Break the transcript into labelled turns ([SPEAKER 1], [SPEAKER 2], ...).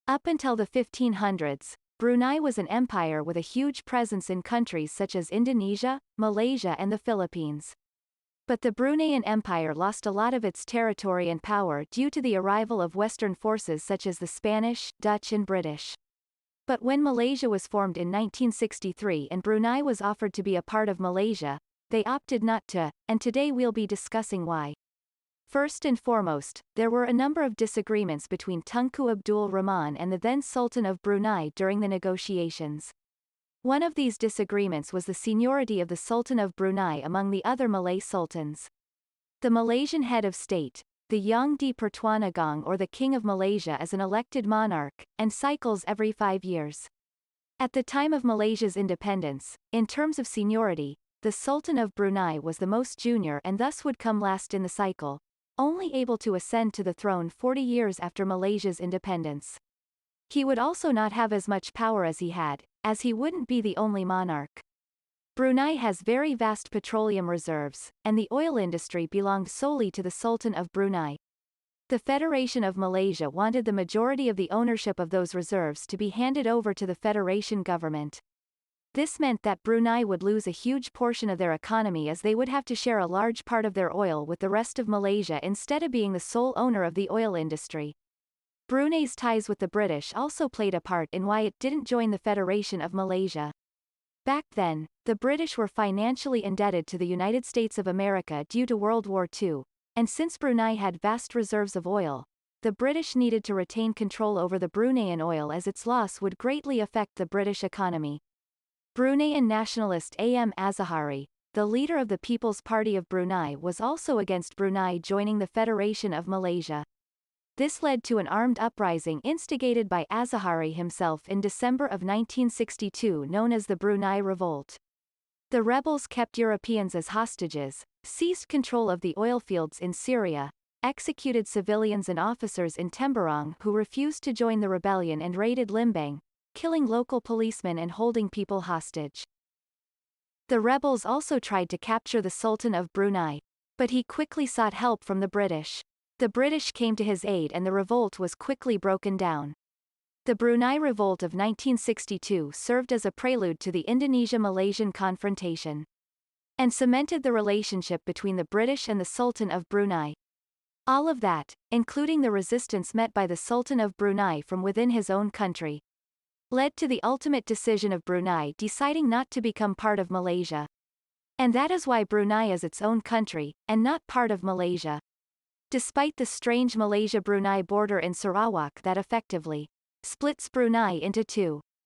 [SPEAKER 1] Up until the 1500s, Brunei was an empire with a huge presence in countries such as Indonesia, Malaysia and the Philippines. But the Bruneian Empire lost a lot of its territory and power due to the arrival of Western forces such as the Spanish, Dutch and British. But when Malaysia was formed in 1963 and Brunei was offered to be a part of Malaysia, they opted not to, and today we'll be discussing why. First and foremost, there were a number of disagreements between Tunku Abdul Rahman and the then Sultan of Brunei during the negotiations. One of these disagreements was the seniority of the Sultan of Brunei among the other Malay sultans. The Malaysian head of state, the Yang di Pertuan Agong or the King of Malaysia, is an elected monarch, and cycles every 5 years. At the time of Malaysia's independence, in terms of seniority, the Sultan of Brunei was the most junior and thus would come last in the cycle, only able to ascend to the throne 40 years after Malaysia's independence. He would also not have as much power as he had, as he wouldn't be the only monarch. Brunei has very vast petroleum reserves, and the oil industry belonged solely to the Sultan of Brunei. The Federation of Malaysia wanted the majority of the ownership of those reserves to be handed over to the Federation government. This meant that Brunei would lose a huge portion of their economy as they would have to share a large part of their oil with the rest of Malaysia instead of being the sole owner of the oil industry. Brunei's ties with the British also played a part in why it didn't join the Federation of Malaysia. Back then, the British were financially indebted to the United States of America due to World War II, and since Brunei had vast reserves of oil, the British needed to retain control over the Bruneian oil as its loss would greatly affect the British economy. Bruneian nationalist A.M. Azahari, the leader of the People's Party of Brunei, was also against Brunei joining the Federation of Malaysia. This led to an armed uprising instigated by Azahari himself in December of 1962 known as the Brunei Revolt. The rebels kept Europeans as hostages, seized control of the oil fields in Syria, executed civilians and officers in Temburong who refused to join the rebellion and raided Limbang, killing local policemen and holding people hostage. The rebels also tried to capture the Sultan of Brunei, but he quickly sought help from the British. The British came to his aid and the revolt was quickly broken down. The Brunei Revolt of 1962 served as a prelude to the Indonesia-Malaysian confrontation, and cemented the relationship between the British and the Sultan of Brunei. All of that, including the resistance met by the Sultan of Brunei from within his own country, led to the ultimate decision of Brunei deciding not to become part of Malaysia. And that is why Brunei is its own country, and not part of Malaysia. Despite the strange Malaysia-Brunei border in Sarawak that effectively splits Brunei into two.